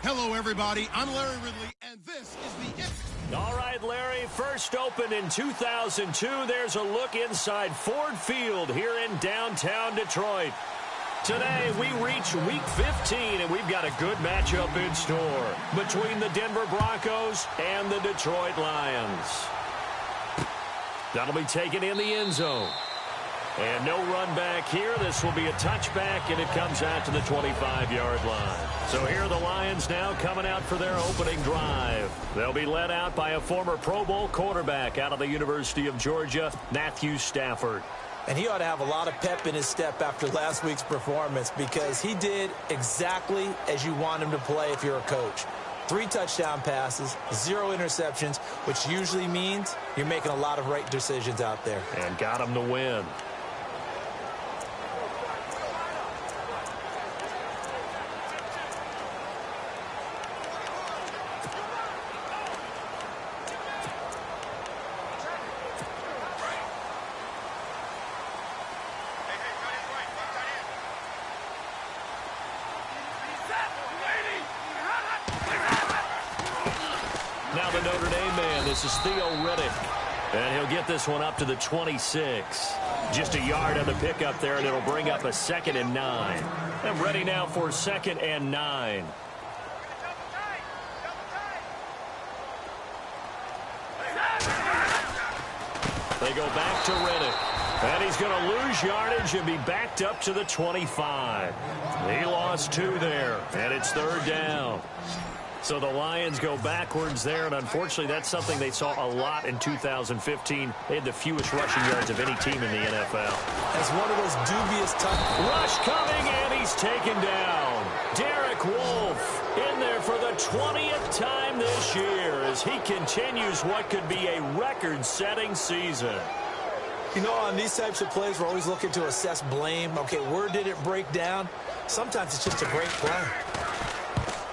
Hello, everybody. I'm Larry Ridley, and this is the... All right, Larry, first opened in 2002. There's a look inside Ford Field here in downtown Detroit. Today, we reach Week 15, and we've got a good matchup in store between the Denver Broncos and the Detroit Lions. That'll be taken in the end zone. And no run back here. This will be a touchback, and it comes out to the 25-yard line. So here are the Lions now coming out for their opening drive. They'll be led out by a former Pro Bowl quarterback out of the University of Georgia, Matthew Stafford. And he ought to have a lot of pep in his step after last week's performance because he did exactly as you want him to play if you're a coach. 3 touchdown passes, 0 interceptions, which usually means you're making a lot of right decisions out there. And got him to win. Now the Notre Dame man, this is Theo Riddick. And he'll get this one up to the 26. Just a yard on the pickup there, and it'll bring up a 2nd and 9. I'm ready now for 2nd and 9. They go back to Riddick. And he's going to lose yardage and be backed up to the 25. He lost 2 there, and it's 3rd down. So the Lions go backwards there, and unfortunately that's something they saw a lot in 2015. They had the fewest rushing yards of any team in the NFL. As one of those dubious rush coming, and he's taken down. Derek Wolfe in there for the 20th time this year as he continues what could be a record-setting season. You know, on these types of plays, we're always looking to assess blame. Okay, where did it break down? Sometimes it's just a great play.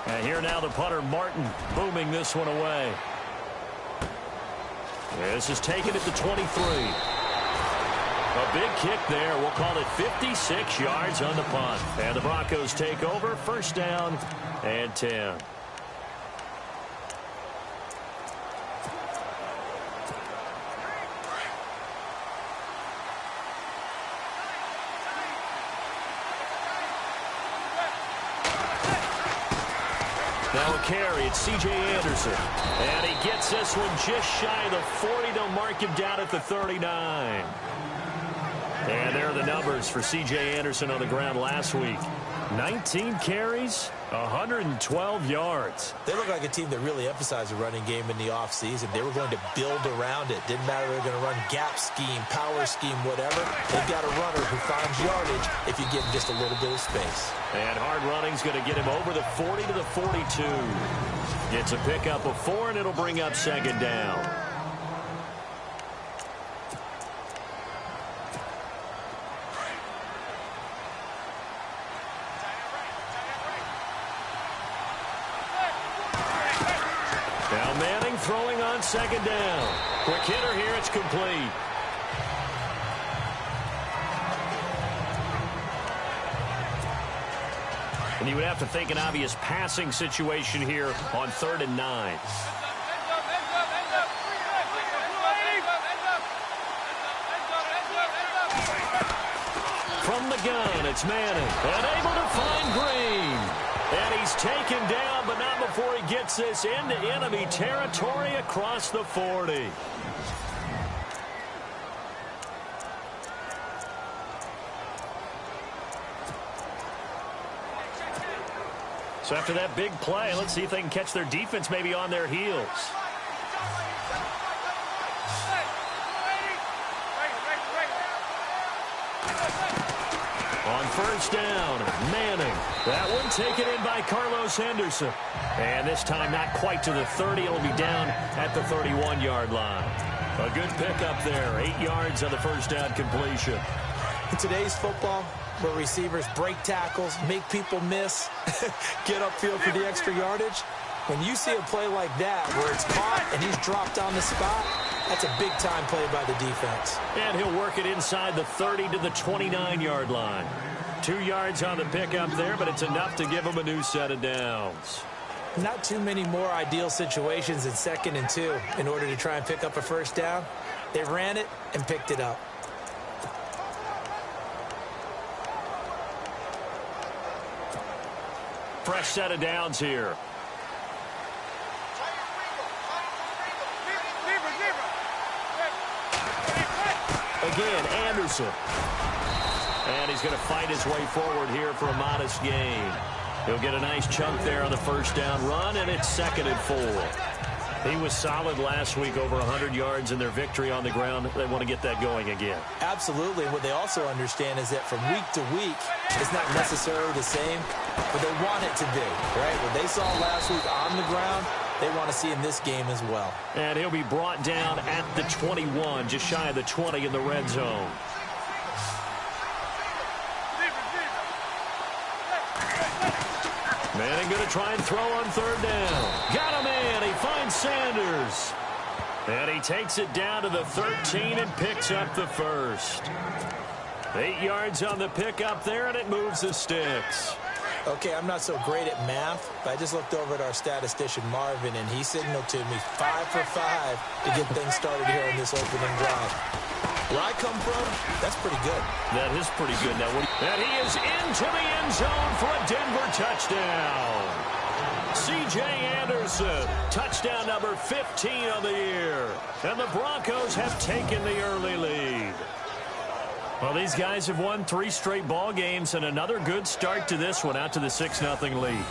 And here now the punter, Martin, booming this one away. This is taken at the 23. A big kick there. We'll call it 56 yards on the punt. And the Broncos take over. 1st down and 10. Now a carry, it's C.J. Anderson. And he gets this one just shy of the 40 to mark him down at the 39. And there are the numbers for C.J. Anderson on the ground last week. 19 carries, 112 yards. They look like a team that really emphasized the running game in the offseason. They were going to build around it. Didn't matter if they were going to run gap scheme, power scheme, whatever. They've got a runner who finds yardage if you give him just a little bit of space. And hard running's going to get him over the 40 to the 42. It's a pickup of 4, and it'll bring up 2nd down. Now Manning throwing on 2nd down. Quick hitter here, it's complete. And you would have to think an obvious passing situation here on 3rd and 9. From the gun, it's Manning. And able to find Green. And he's taken down, but not before he gets this into enemy territory across the 40. So after that big play, let's see if they can catch their defense maybe on their heels. On 1st down, Manning. That one taken in by Carlos Henderson. And this time not quite to the 30. It'll be down at the 31-yard line. A good pickup there. 8 yards on the 1st down completion. In today's football, where receivers break tackles, make people miss, get upfield for the extra yardage, when you see a play like that where it's caught and he's dropped on the spot, that's a big-time play by the defense. And he'll work it inside the 30 to the 29-yard line. 2 yards on the pickup there, but it's enough to give him a new set of downs. Not too many more ideal situations in 2nd and 2 in order to try and pick up a first down. They ran it and picked it up. Fresh set of downs here. Again, Anderson. And he's going to fight his way forward here for a modest gain. He'll get a nice chunk there on the first down run, and it's 2nd and 4. He was solid last week, over 100 yards in their victory on the ground. They want to get that going again. Absolutely. What they also understand is that from week to week, it's not necessarily the same, but they want it to be, right? What they saw last week on the ground, they want to see in this game as well. And he'll be brought down at the 21, just shy of the 20 in the red zone. Manning going to try and throw on 3rd down. Got a man. He finds Sanders. And he takes it down to the 13 and picks up the first. 8 yards on the pickup there, and it moves the sticks. Okay, I'm not so great at math, but I just looked over at our statistician, Marvin, and he signaled to me 5 for 5 to get things started here on this opening drive. Where I come from, that's pretty good. That is pretty good. Now, and he is into the end zone for a Denver touchdown. C.J. Anderson, touchdown number 15 of the year. And the Broncos have taken the early lead. Well, these guys have won 3 straight ball games, and another good start to this one, out to the 6-0 lead.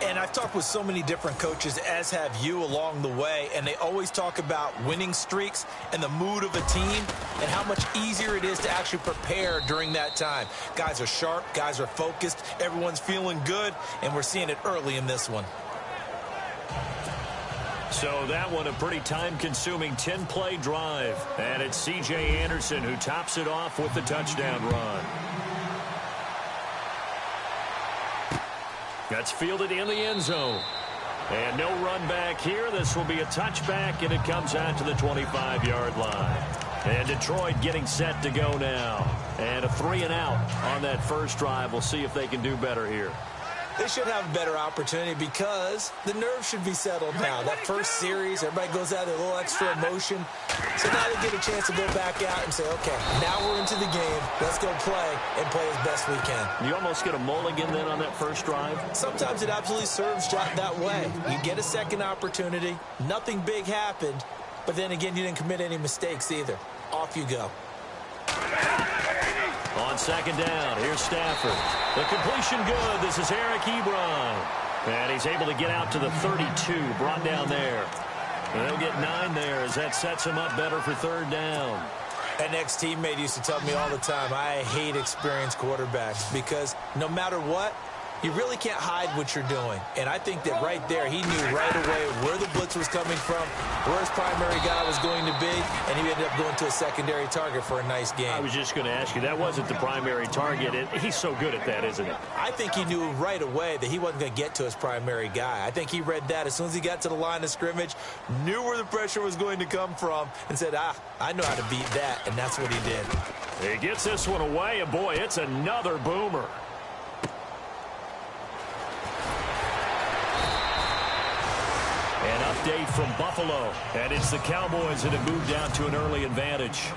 And I've talked with so many different coaches, as have you, along the way, and they always talk about winning streaks and the mood of a team and how much easier it is to actually prepare during that time. Guys are sharp, guys are focused, everyone's feeling good, and we're seeing it early in this one. So that one, a pretty time-consuming 10-play drive. And it's C.J. Anderson who tops it off with the touchdown run. That's fielded in the end zone. And no run back here. This will be a touchback, and it comes out to the 25-yard line. And Detroit getting set to go now. And a 3-and-out on that first drive. We'll see if they can do better here. They should have a better opportunity because the nerves should be settled now. That first series, everybody goes out with a little extra emotion. So now they get a chance to go back out and say, okay, now we're into the game. Let's go play and play as best we can. You almost get a mulligan then on that first drive? Sometimes it absolutely serves that way. You get a second opportunity. Nothing big happened. But then again, you didn't commit any mistakes either. Off you go. On 2nd down, here's Stafford. The completion good. This is Eric Ebron. And he's able to get out to the 32, brought down there. And they'll get 9 there as that sets him up better for 3rd down. An ex-teammate used to tell me all the time, I hate experienced quarterbacks because no matter what, you really can't hide what you're doing. And I think that right there, he knew right away where the blitz was coming from, where his primary guy was going to be, and he ended up going to a secondary target for a nice game. I was just going to ask you, that wasn't the primary target. He's so good at that, isn't he? I think he knew right away that he wasn't going to get to his primary guy. I think he read that as soon as he got to the line of scrimmage, knew where the pressure was going to come from, and said, I know how to beat that, and that's what he did. He gets this one away, and boy, it's another boomer. An update from Buffalo, and it's the Cowboys that have moved down to an early advantage.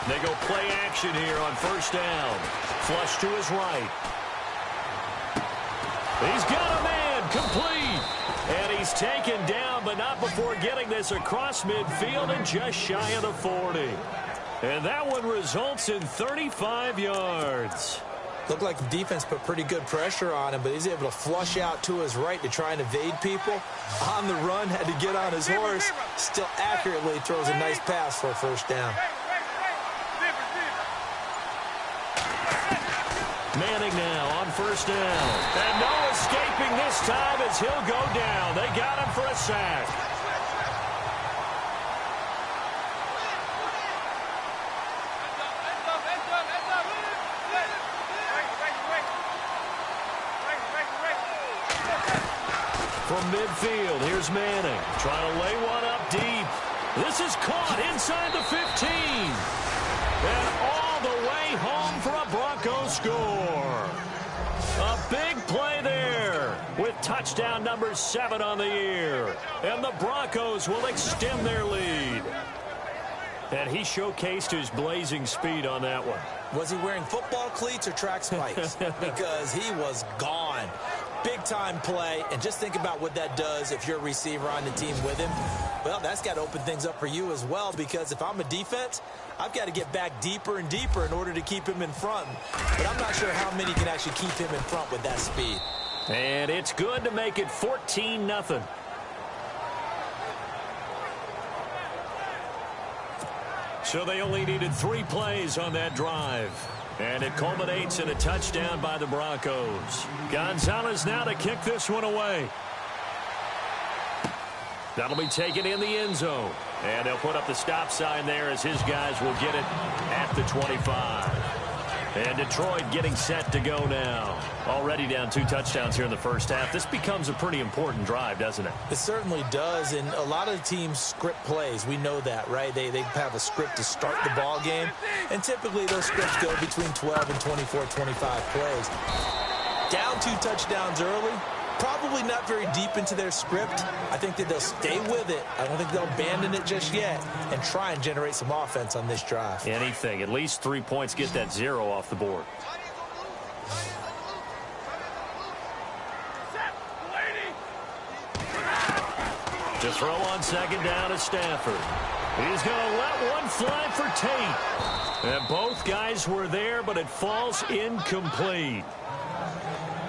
They go play action here on 1st down. Flush to his right. He's got a man, complete. And he's taken down, but not before getting this across midfield and just shy of the 40. And that one results in 35 yards. Looked like the defense put pretty good pressure on him, but he's able to flush out to his right to try and evade people. On the run, had to get on his horse. Still accurately throws a nice pass for a 1st down. Manning now on 1st down. And no escaping this time as he'll go down. They got him for a sack. From midfield, here's Manning. Trying to lay one up deep. This is caught inside the 15. And all the way home for a Broncos score. A big play there with touchdown number 7 on the year. And the Broncos will extend their lead. And he showcased his blazing speed on that one. Was he wearing football cleats or track spikes? Because he was gone. Big-time play, and just think about what that does if you're a receiver on the team with him. Well, that's got to open things up for you as well, because if I'm a defense, I've got to get back deeper and deeper in order to keep him in front. But I'm not sure how many can actually keep him in front with that speed. And it's good to make it 14-0. So they only needed 3 plays on that drive. And it culminates in a touchdown by the Broncos. Gonzalez now to kick this one away. That'll be taken in the end zone. And they'll put up the stop sign there as his guys will get it at the 25. And Detroit getting set to go now. Already down 2 touchdowns here in the first half. This becomes a pretty important drive, doesn't it? It certainly does, and a lot of teams script plays. We know that, right? They have a script to start the ball game, and typically those scripts go between 12 and 24, 25 plays. Down 2 touchdowns early, probably not very deep into their script. I think that they'll stay with it. I don't think they'll abandon it just yet and try and generate some offense on this drive. Anything. At least 3 points. Get that 0 off the board. To throw on second down is Stafford. He's going to let one fly for Tate. And both guys were there, but it falls incomplete.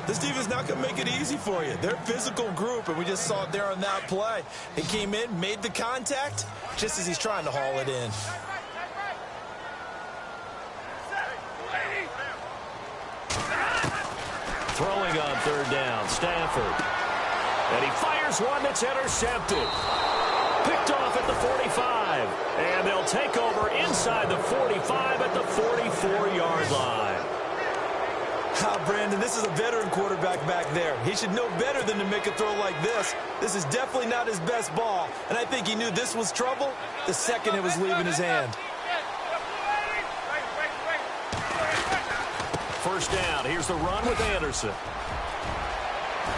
This defense not going to make it easy for you. They're a physical group, and we just saw it there on that play. He came in, made the contact, just as he's trying to haul it in. Throwing on third down, Stafford. And he fires one that's intercepted. Picked off at the 45. And they'll take over inside the 45 at the 44-yard line. Brandon, this is a veteran quarterback back there. He should know better than to make a throw like this. This is definitely not his best ball, and I think he knew this was trouble the second it was leaving his hand. First down. Here's the run with Anderson.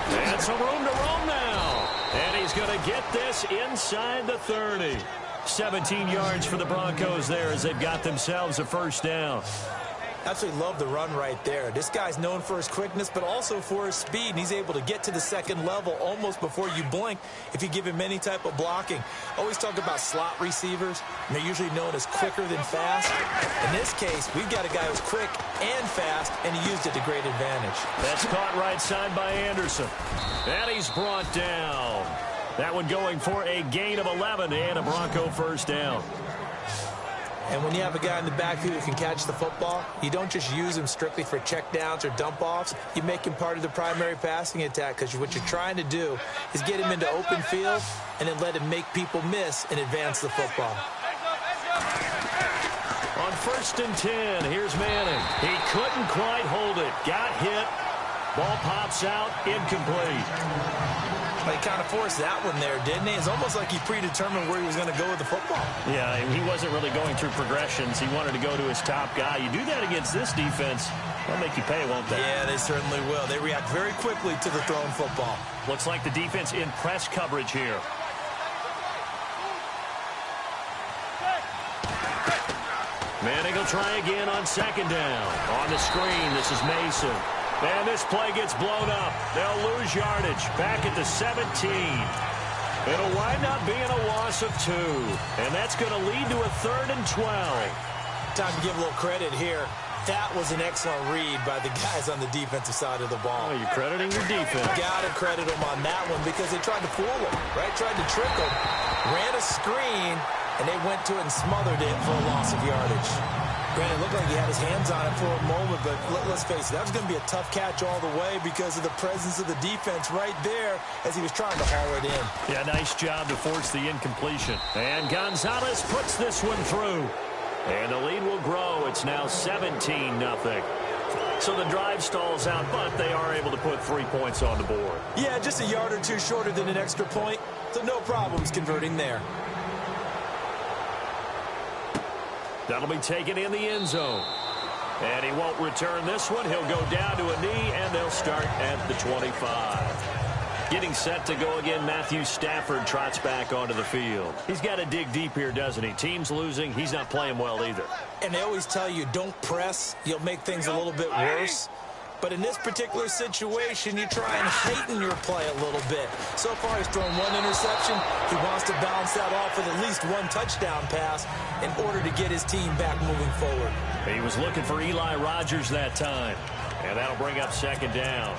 And some room to roam now. And he's going to get this inside the 30. 17 yards for the Broncos there as they've got themselves a first down. Absolutely love the run right there. This guy's known for his quickness, but also for his speed, and he's able to get to the second level almost before you blink if you give him any type of blocking. Always talk about slot receivers, and they're usually known as quicker than fast. In this case, we've got a guy who's quick and fast, and he used it to great advantage. That's caught right side by Anderson. And he's brought down. That one going for a gain of 11 and a Bronco first down. And when you have a guy in the backfield who can catch the football, you don't just use him strictly for checkdowns or dump-offs. You make him part of the primary passing attack, because what you're trying to do is get him into open field and then let him make people miss and advance the football. On 1st and 10, here's Manning. He couldn't quite hold it. Got hit. Ball pops out, incomplete. But he kind of forced that one there, didn't he? It's almost like he predetermined where he was going to go with the football. Yeah, he wasn't really going through progressions. He wanted to go to his top guy. You do that against this defense, they'll make you pay, won't they? Yeah, they certainly will. They react very quickly to the thrown football. Looks like the defense in press coverage here. Manning will try again on second down. On the screen, this is Mason. And this play gets blown up. They'll lose yardage back at the 17. It'll wind up being a loss of 2. And that's going to lead to a 3rd and 12. Time to give a little credit here. That was an excellent read by the guys on the defensive side of the ball. Oh, you're crediting your defense. Got to credit them on that one because they tried to fool him, right? Tried to trick him. Ran a screen, and they went to it and smothered it for a loss of yardage. Granted, it looked like he had his hands on it for a moment, but let's face it, that was going to be a tough catch all the way because of the presence of the defense right there as he was trying to haul it in. Yeah, nice job to force the incompletion. And Gonzalez puts this one through. And the lead will grow. It's now 17-0. So the drive stalls out, but they are able to put 3 points on the board. Yeah, just a yard or two shorter than an extra point, so no problems converting there. That'll be taken in the end zone. And he won't return this one. He'll go down to a knee, and they'll start at the 25. Getting set to go again, Matthew Stafford trots back onto the field. He's got to dig deep here, doesn't he? Team's losing. He's not playing well either. And they always tell you, don't press. You'll make things a little bit worse. But in this particular situation, you try and heighten your play a little bit. So far, he's thrown 1 interception. He wants to bounce that off with at least 1 touchdown pass in order to get his team back moving forward. He was looking for Eli Rogers that time. And that'll bring up 2nd down.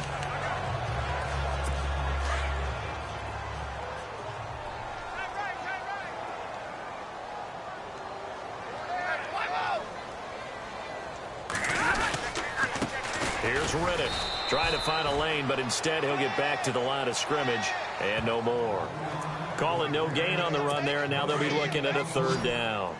Here's Riddick, trying to find a lane, but instead he'll get back to the line of scrimmage, and no more. Calling no gain on the run there, and now they'll be looking at a 3rd down.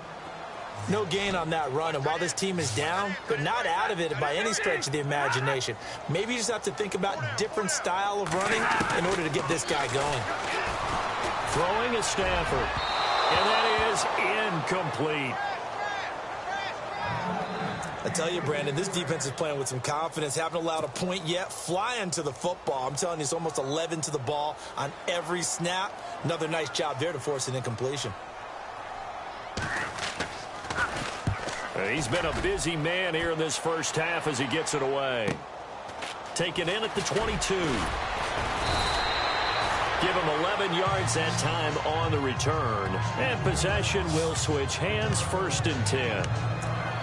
No gain on that run, and while this team is down, they're not out of it by any stretch of the imagination. Maybe you just have to think about different style of running in order to get this guy going. Throwing is Stafford, and that is incomplete. I tell you, Brandon, this defense is playing with some confidence. Haven't allowed a point yet. Flying to the football. I'm telling you, it's almost 11 to the ball on every snap. Another nice job there to force an incompletion. He's been a busy man here in this first half as he gets it away. Taken in at the 22. Give him 11 yards that time on the return. And possession will switch hands, 1st and 10.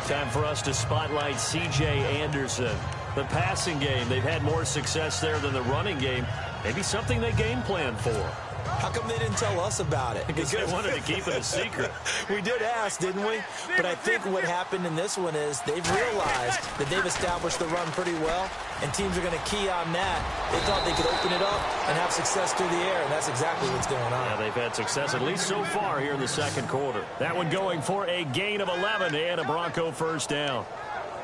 Time for us to spotlight C.J. Anderson. The passing game, they've had more success there than the running game. Maybe something they game planned for. How come they didn't tell us about it? Because they wanted to keep it a secret. We did ask, didn't we? But I think what happened in this one is they've realized that they've established the run pretty well, and teams are going to key on that. They thought they could open it up and have success through the air, and that's exactly what's going on. Yeah, they've had success at least so far here in the 2nd quarter. That one going for a gain of 11 and a Bronco 1st down.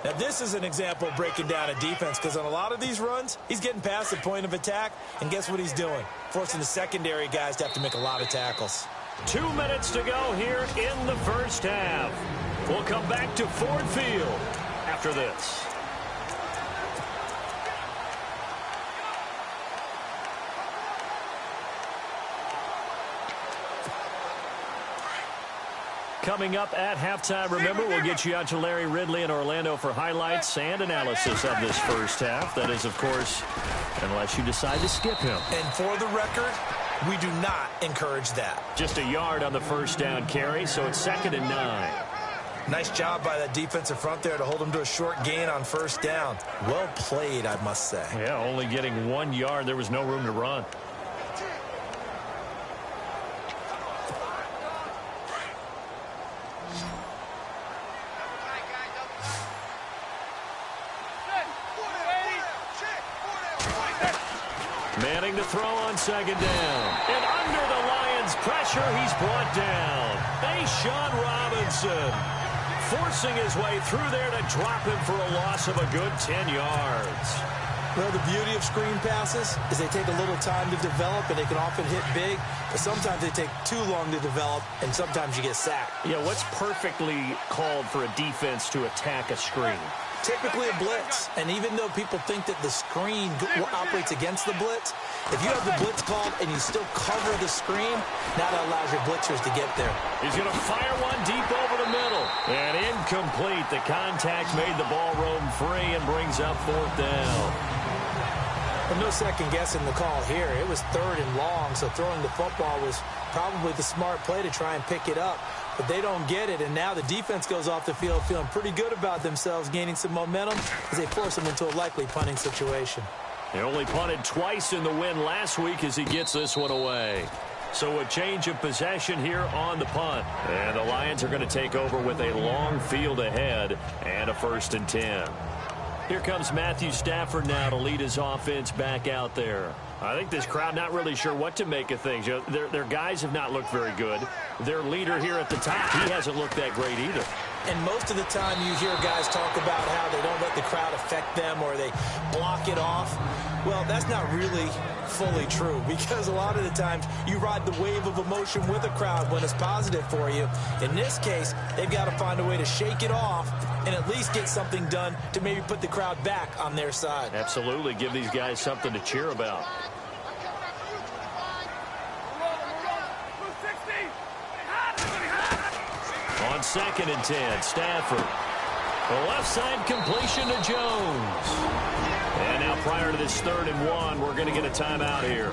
Now, this is an example of breaking down a defense, because on a lot of these runs, he's getting past the point of attack, and guess what he's doing? Forcing the secondary guys to have to make a lot of tackles. 2 minutes to go here in the first half. We'll come back to Ford Field after this. Coming up at halftime, remember, we'll get you out to Larry Ridley in Orlando for highlights and analysis of this first half. That is, of course, unless you decide to skip him. And for the record, we do not encourage that. Just a yard on the 1st down carry, so it's 2nd and 9. Nice job by that defensive front there to hold him to a short gain on 1st down. Well played, I must say. Yeah, only getting 1 yard. There was no room to run. Manning to throw on 2nd down. And under the Lions' pressure, he's brought down. Sean Robinson forcing his way through there to drop him for a loss of a good 10 yards. Well, the beauty of screen passes is they take a little time to develop, and they can often hit big, but sometimes they take too long to develop, and sometimes you get sacked. Yeah, what's perfectly called for a defense to attack a screen? Typically a blitz, and even though people think that the screen operates against the blitz, if you have the blitz called and you still cover the screen, now that allows your blitzers to get there. He's going to fire one deep over the middle. And incomplete. The contact made the ball roam free and brings up 4th down. Well, no second guessing the call here. It was 3rd and long, so throwing the football was probably the smart play to try and pick it up. But they don't get it, and now the defense goes off the field feeling pretty good about themselves, gaining some momentum as they force them into a likely punting situation. They only punted twice in the win last week as he gets this one away. So a change of possession here on the punt. And the Lions are going to take over with a long field ahead and a 1st and 10. Here comes Matthew Stafford now to lead his offense back out there. I think this crowd not really sure what to make of things. Their guys have not looked very good. Their leader here at the top, he hasn't looked that great either. And most of the time you hear guys talk about how they don't let the crowd affect them or they block it off. Well, that's not really fully true, because a lot of the times you ride the wave of emotion with a crowd when it's positive for you. In this case, they've got to find a way to shake it off and at least get something done to maybe put the crowd back on their side. Absolutely. Give these guys something to cheer about. On 2nd and 10, Stafford. The left side completion to Jones. And now prior to this 3rd and 1, we're going to get a timeout here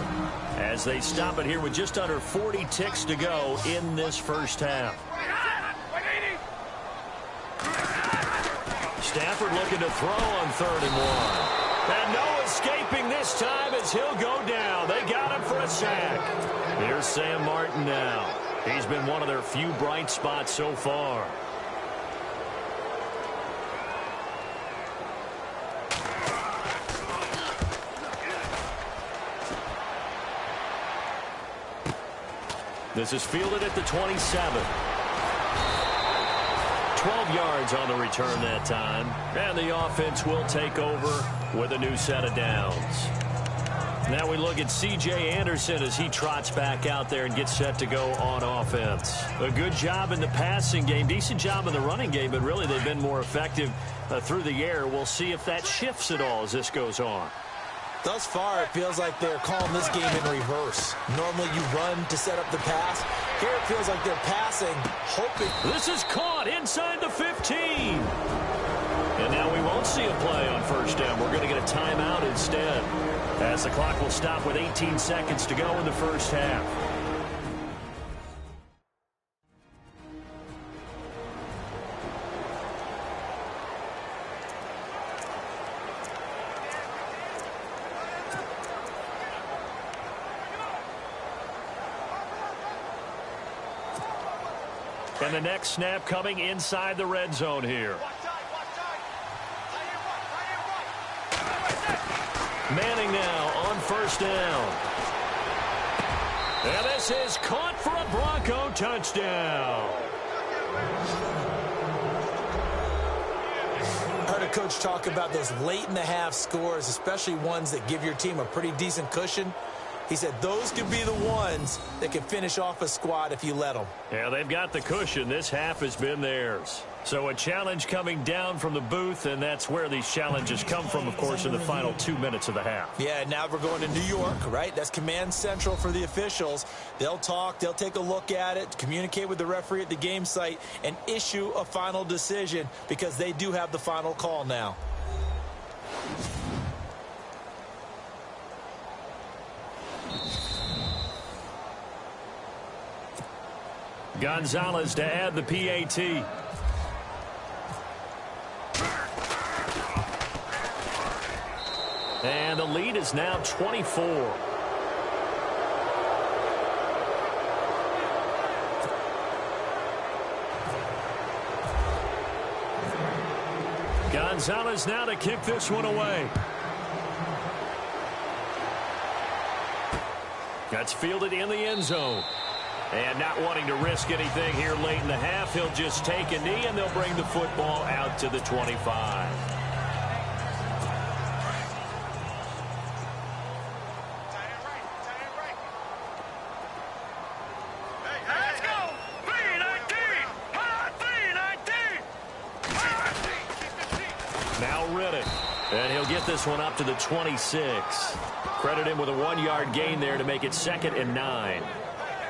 as they stop it here with just under 40 ticks to go in this first half. Stafford looking to throw on 3rd and 1. And no escaping this time as he'll go down. They got him for a sack. Here's Sam Martin now. He's been one of their few bright spots so far. This is fielded at the 27. 12 yards on the return that time. And the offense will take over with a new set of downs. Now we look at C.J. Anderson as he trots back out there and gets set to go on offense. A good job in the passing game, decent job in the running game, but really they've been more effective through the air. We'll see if that shifts at all as this goes on. Thus far, it feels like they're calling this game in reverse. Normally you run to set up the pass. Here it feels like they're passing, hoping. This is caught inside the 15. And now we won't see a play on 1st down. We're going to get a timeout instead, as the clock will stop with 18 seconds to go in the first half. And the next snap coming inside the red zone here. Manning now on 1st down. And this is caught for a Bronco touchdown. I heard a coach talk about those late in the half scores, especially ones that give your team a pretty decent cushion. He said those could be the ones that can finish off a squad if you let them. Yeah, they've got the cushion. This half has been theirs. So a challenge coming down from the booth, and that's where these challenges come from, of course, in the final 2 minutes of the half. Yeah, now we're going to New York, right? That's command central for the officials. They'll talk, they'll take a look at it, communicate with the referee at the game site, and issue a final decision because they do have the final call now. Gonzalez to add the PAT. And the lead is now 24. Gonzalez now to kick this one away. That's fielded in the end zone. And not wanting to risk anything here late in the half, he'll just take a knee, and they'll bring the football out to the 25. Let's go! B-19! B-19! Now Riddick. And he'll get this one up to the 26. Credit him with a 1-yard gain there to make it 2nd and 9.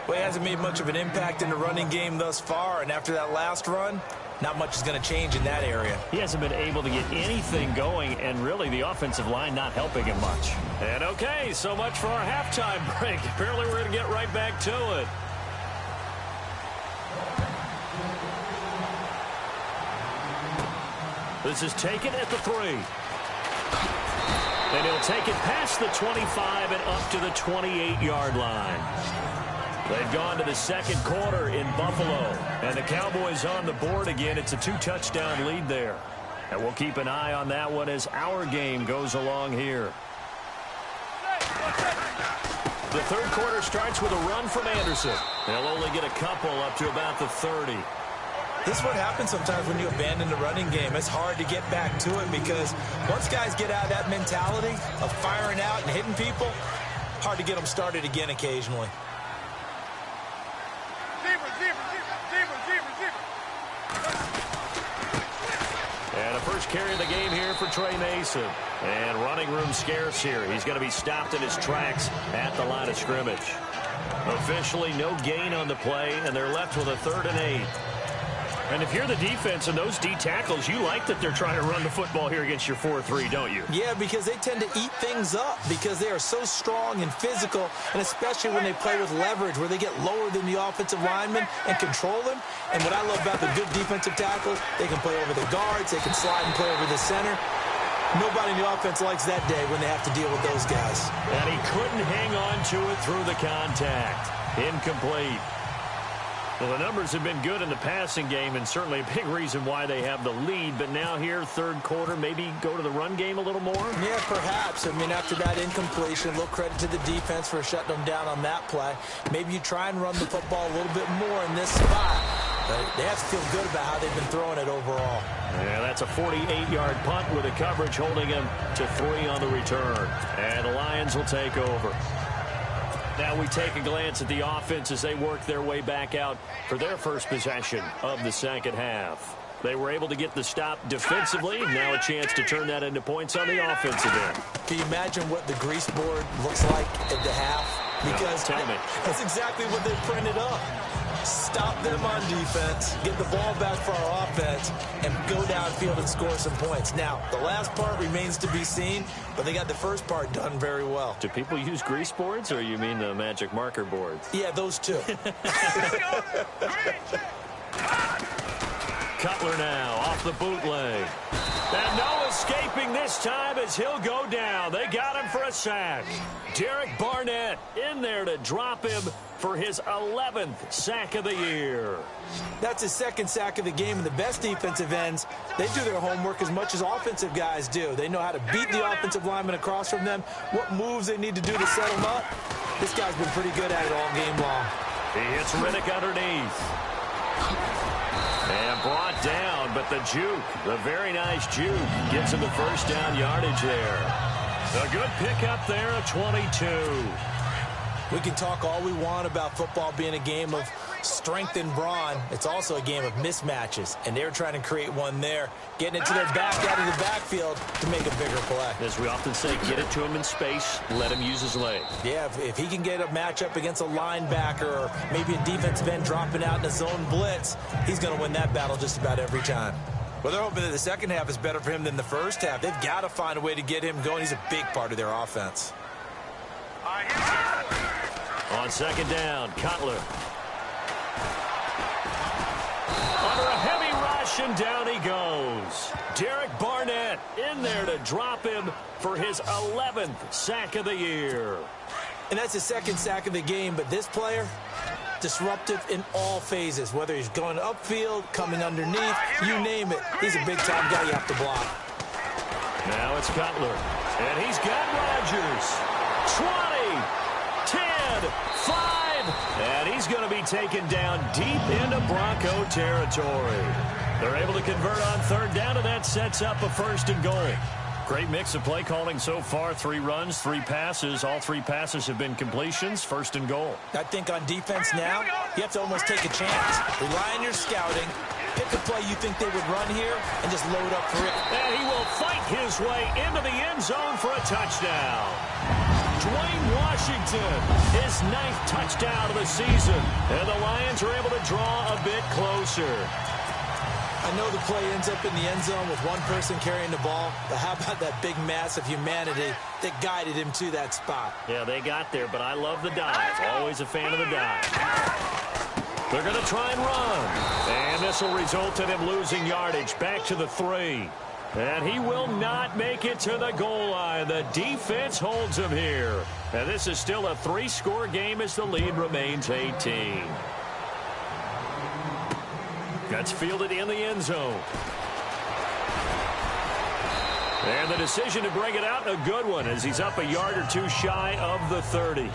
Well, he hasn't made much of an impact in the running game thus far, and after that last run, not much is going to change in that area. He hasn't been able to get anything going, and really the offensive line not helping him much. And okay, so much for our halftime break. Apparently we're going to get right back to it. This is taken at the 3. And he'll take it past the 25 and up to the 28-yard line. They've gone to the 2nd quarter in Buffalo. And the Cowboys on the board again. It's a 2-touchdown lead there. And we'll keep an eye on that one as our game goes along here. The 3rd quarter starts with a run from Anderson. They'll only get a couple up to about the 30. This is what happens sometimes when you abandon the running game. It's hard to get back to it because once guys get out of that mentality of firing out and hitting people, hard to get them started again occasionally. And a first carry of the game here for Trey Mason. And running room scarce here. He's going to be stopped in his tracks at the line of scrimmage. Officially no gain on the play, and they're left with a 3rd and 8. And if you're the defense and those D tackles, you like that they're trying to run the football here against your 4-3, don't you? Yeah, because they tend to eat things up because they are so strong and physical, and especially when they play with leverage where they get lower than the offensive lineman and control them. And what I love about the good defensive tackles, they can play over the guards, they can slide and play over the center. Nobody in the offense likes that day when they have to deal with those guys. And he couldn't hang on to it through the contact. Incomplete. Well, the numbers have been good in the passing game and certainly a big reason why they have the lead. But now here, 3rd quarter, maybe go to the run game a little more? Yeah, perhaps. I mean, after that incompletion, a little credit to the defense for shutting them down on that play. Maybe you try and run the football a little bit more in this spot. But they have to feel good about how they've been throwing it overall. Yeah, that's a 48-yard punt with the coverage holding him to 3 on the return. And the Lions will take over. Now we take a glance at the offense as they work their way back out for their first possession of the second half. They were able to get the stop defensively. Now a chance to turn that into points on the offensive end. Can you imagine what the grease board looks like at the half? Because tell me. That's exactly what they printed up. Stop them on defense, get the ball back for our offense, and go downfield and score some points. Now, the last part remains to be seen, but they got the first part done very well. Do people use grease boards, or you mean the magic marker boards? Yeah, those two. Cutler now off the bootleg. And no escaping this time as he'll go down. They got him for a sack. Derek Barnett in there to drop him for his 11th sack of the year. That's his 2nd sack of the game, and the best defensive ends, they do their homework as much as offensive guys do. They know how to beat the offensive lineman across from them, what moves they need to do to set them up. This guy's been pretty good at it all game long. He hits Riddick underneath. And brought down, but the juke, the very nice juke, gets him the first down yardage there. A good pickup there at 22. We can talk all we want about football being a game of strength and brawn. It's also a game of mismatches, and they're trying to create one there, getting it to their back out of the backfield to make a bigger play. As we often say, get it to him in space, let him use his leg. Yeah, if he can get a matchup against a linebacker or maybe a defensive end dropping out in a zone blitz, he's going to win that battle just about every time. Well, they're hoping that the second half is better for him than the first half. They've got to find a way to get him going. He's a big part of their offense. On second down, Cutler. Under a heavy rush, and down he goes. Derek Barnett in there to drop him for his 11th sack of the year. And that's his 2nd sack of the game, but this player, disruptive in all phases, whether he's going upfield, coming underneath, you name it. He's a big-time guy you have to block. Now it's Cutler, and he's got Rodgers. 20, 10, 5, and he's going to be taken down deep into Bronco territory. They're able to convert on 3rd down, and that sets up a 1st and goal. Great mix of play calling so far. 3 runs, 3 passes. All 3 passes have been completions. 1st and goal. I think on defense now, you have to almost take a chance. Rely on your scouting. Pick a play you think they would run here and just load up for it. And he will fight his way into the end zone for a touchdown. Dwayne Washington, his 9th touchdown of the season. And the Lions are able to draw a bit closer. I know the play ends up in the end zone with one person carrying the ball, but how about that big mass of humanity that guided him to that spot? Yeah, they got there, but I love the dive. Always a fan of the dive. They're going to try and run. And this will result in him losing yardage back to the 3. And he will not make it to the goal line. The defense holds him here. And this is still a 3-score game as the lead remains 18. That's fielded in the end zone. And the decision to bring it out, a good one, as he's up a yard or 2 shy of the 30.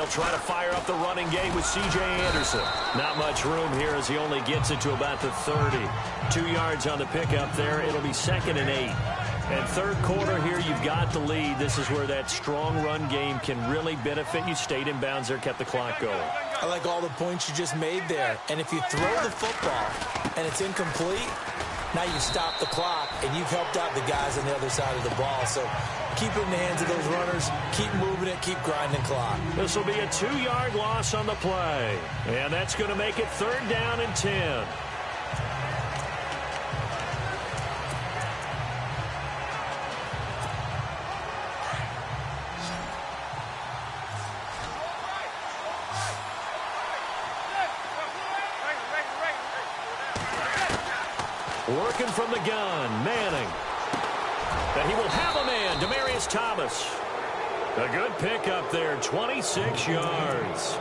They'll try to fire up the running game with C.J. Anderson. Not much room here as he only gets it to about the 30. 2 yards on the pickup there. It'll be 2nd and 8. And third quarter here, you've got the lead. This is where that strong run game can really benefit you. Stayed in bounds there, kept the clock going. I like all the points you just made there. And if you throw the football and it's incomplete, now you stop the clock and you've helped out the guys on the other side of the ball. So keep it in the hands of those runners. Keep moving it. Keep grinding clock. This will be a 2-yard loss on the play. And that's going to make it 3rd down and 10. Working from the gun, Manning. And he will have a man, Demaryius Thomas. A good pickup there, 26 yards.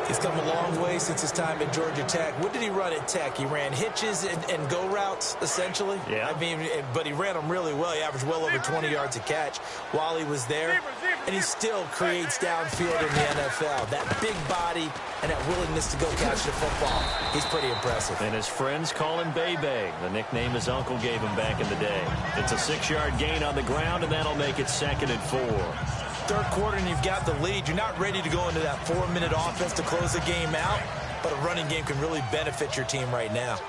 He's come a long way since his time at Georgia Tech. What did he run at Tech? He ran hitches and go routes, essentially. Yeah. I mean, but he ran them really well. He averaged well over 20 yards a catch while he was there. And he still creates downfield in the NFL. That big body and that willingness to go catch the football. He's pretty impressive. And his friends call him Bebe, the nickname his uncle gave him back in the day. It's a 6-yard gain on the ground, and that'll make it 2nd and 4. Third quarter and you've got the lead. You're not ready to go into that 4-minute offense to close the game out, but a running game can really benefit your team right now.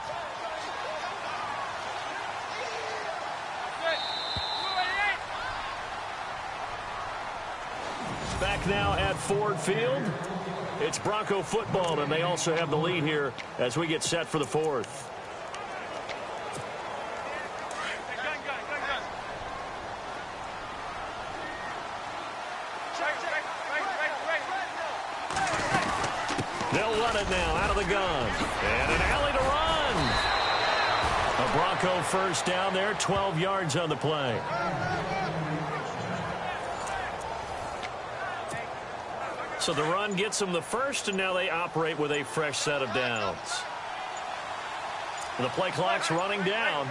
Back now at Ford Field. It's Bronco football, and they also have the lead here as we get set for the 4th. They'll run it now out of the gun. And an alley to run. A Bronco first down there, 12 yards on the play. So the run gets them the first, and now they operate with a fresh set of downs. The play clock's running down.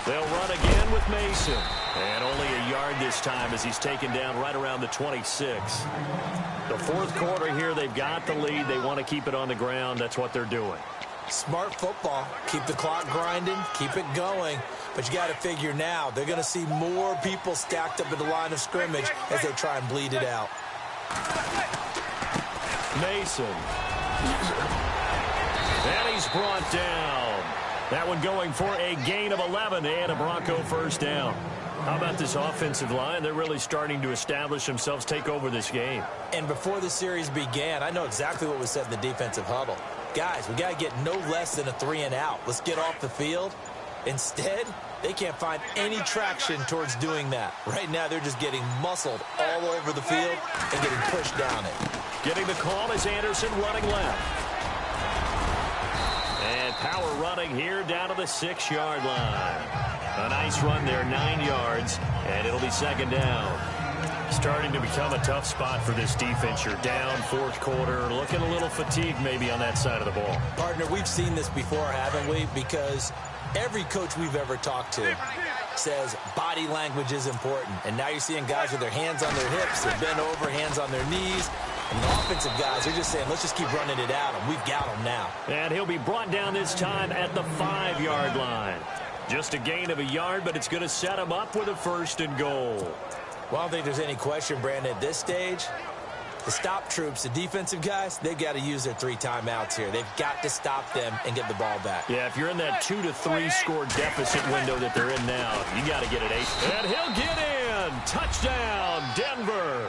They'll run again with Mason. And only a yard this time as he's taken down right around the 26. The 4th quarter here, they've got the lead. They want to keep it on the ground. That's what they're doing. Smart football. Keep the clock grinding. Keep it going. But you got to figure now, they're going to see more people stacked up at the line of scrimmage as they try and bleed it out. Mason. And he's brought down. That one going for a gain of 11 and a Bronco first down. How about this offensive line? They're really starting to establish themselves, take over this game. And before the series began, I know exactly what was said in the defensive huddle. Guys, we got to get no less than a 3-and-out. Let's get off the field. Instead, they can't find any traction towards doing that. Right now, they're just getting muscled all over the field and getting pushed down it. Getting the call is Anderson running left. And power running here down to the 6-yard line. A nice run there, 9 yards, and it'll be 2nd down. Starting to become a tough spot for this defense. You're down 4th quarter, looking a little fatigued maybe on that side of the ball. Partner, we've seen this before, haven't we? Because every coach we've ever talked to says body language is important. And now you're seeing guys with their hands on their hips, they're bent over, hands on their knees. And the offensive guys, they're just saying, let's just keep running it out, and we've got them now. And he'll be brought down this time at the 5-yard line. Just a gain of a yard, but it's going to set him up with a 1st and goal. Well, I don't think there's any question, Brandon, at this stage. The stop troops, the defensive guys, they've got to use their 3 timeouts here. They've got to stop them and get the ball back. Yeah, if you're in that 2 to 3 score deficit window that they're in now, you got to get it 8. And he'll get in. Touchdown, Denver.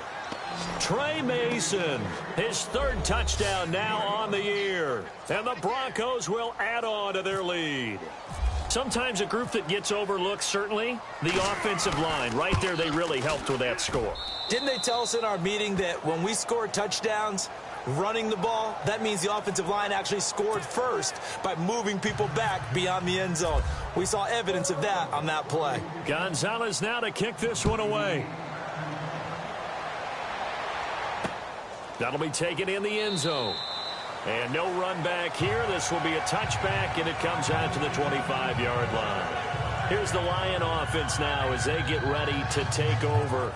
Trey Mason, his 3rd touchdown now on the year. And the Broncos will add on to their lead. Sometimes a group that gets overlooked, certainly, the offensive line. Right there, they really helped with that score. Didn't they tell us in our meeting that when we score touchdowns running the ball, that means the offensive line actually scored first by moving people back beyond the end zone? We saw evidence of that on that play. Gonzalez now to kick this one away. That'll be taken in the end zone. And no run back here. This will be a touchback, and it comes out to the 25-yard line. Here's the Lion offense now as they get ready to take over.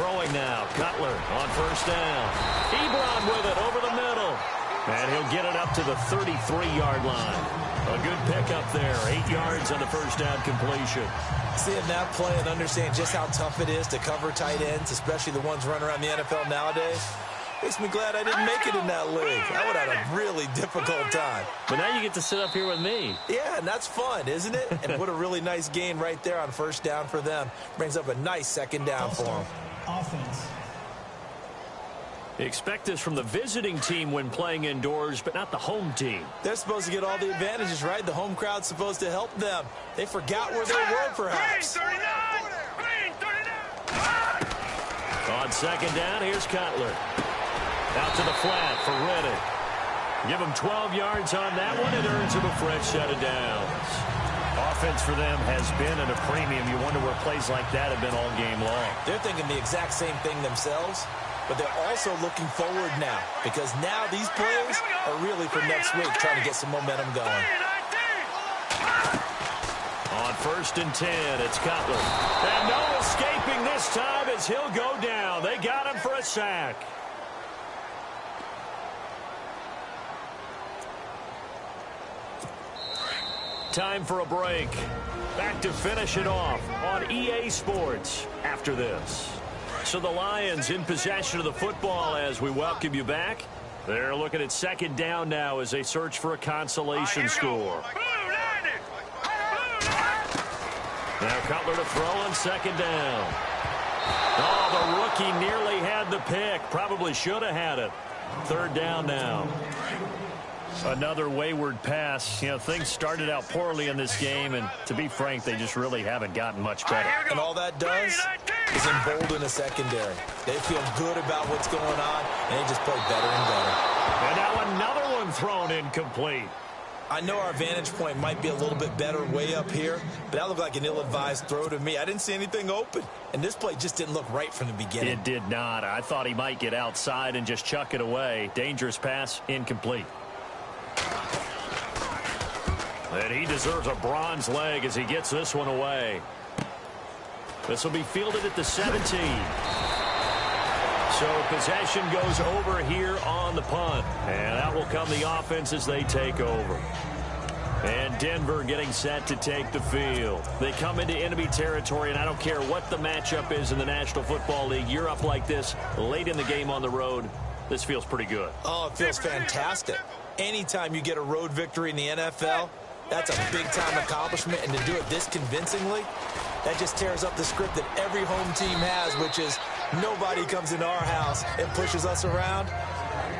Throwing now. Cutler on first down. Ebron with it over the middle. And he'll get it up to the 33-yard line. A good pickup there. 8 yards on the first down completion. Seeing that play and understand just how tough it is to cover tight ends, especially the ones running around the NFL nowadays, makes me glad I didn't make it in that league. I would have had a really difficult time. But now you get to sit up here with me. Yeah, and that's fun, isn't it? And what a really nice gain right there on first down for them. Brings up a nice second down for them. Offense. Expect this from the visiting team when playing indoors, but not the home team. They're supposed to get all the advantages, right? The home crowd's supposed to help them. They forgot where they were, perhaps. Green 39! Green 39! On second down, here's Cutler. Out to the flat for Riddick. Give him 12 yards on that one. It earns him a fresh set of downs. Offense for them has been at a premium. You wonder where plays like that have been all game long. They're thinking the exact same thing themselves, but they're also looking forward now, because now these plays are really for next week, trying to get some momentum going. On first and 10, it's Cutler. And no escaping this time as he'll go down. They got him for a sack. Time for a break. Back to finish it off on EA Sports after this. So the Lions in possession of the football as we welcome you back. They're looking at second down now as they search for a consolation score. Now Cutler to throw on second down. Oh, the rookie nearly had the pick. Probably should have had it. Third down now. Another wayward pass. You know, things started out poorly in this game, and to be frank, they just really haven't gotten much better. And all that does is embolden a secondary. They feel good about what's going on, and they just play better and better. And now another one thrown incomplete. I know our vantage point might be a little bit better way up here, but that looked like an ill-advised throw to me. I didn't see anything open, and this play just didn't look right from the beginning. It did not. I thought he might get outside and just chuck it away. Dangerous pass, incomplete. And he deserves a bronze leg as he gets this one away. This will be fielded at the 17. So possession goes over here on the punt. And out will come the offense as they take over. And Denver getting set to take the field. They come into enemy territory, and I don't care what the matchup is in the National Football League. You're up like this late in the game on the road. This feels pretty good. Oh, it feels fantastic. Anytime you get a road victory in the NFL, that's a big-time accomplishment, and to do it this convincingly, that just tears up the script that every home team has, which is nobody comes into our house and pushes us around.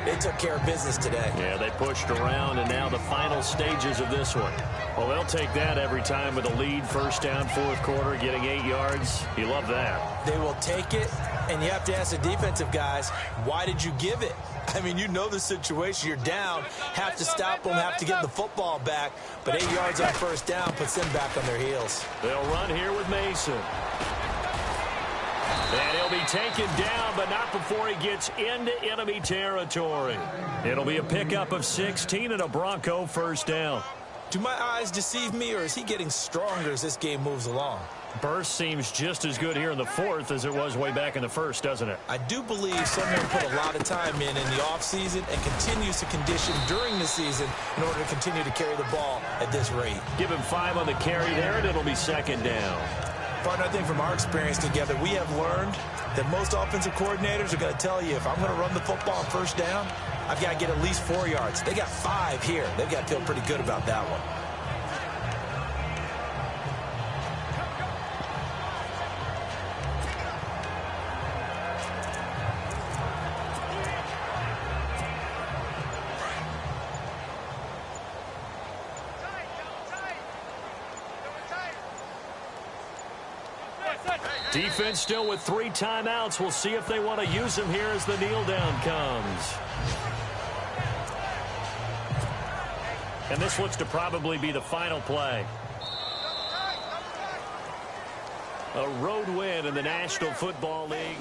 They took care of business today. Yeah, they pushed around, and now the final stages of this one. Well, they'll take that every time with a lead, first down, fourth quarter, getting 8 yards. You love that. They will take it, and you have to ask the defensive guys, why did you give it? I mean, you know the situation. You're down, have to stop them, have to get the football back, but 8 yards on first down puts them back on their heels. They'll run here with Mason. And he'll be taken down, but not before he gets into enemy territory. It'll be a pickup of 16 and a Bronco first down. Do my eyes deceive me, or is he getting stronger as this game moves along? Burst seems just as good here in the fourth as it was way back in the first, doesn't it? I do believe someone put a lot of time in the offseason and continues to condition during the season in order to continue to carry the ball at this rate. Give him 5 on the carry there, and it'll be second down. Partner, I think from our experience together, we have learned that most offensive coordinators are going to tell you, if I'm going to run the football on first down, I've got to get at least 4 yards. They got 5 here. They've got to feel pretty good about that one. Defense still with 3 timeouts. We'll see if they want to use them here as the kneel down comes. And this looks to probably be the final play. A road win in the National Football League.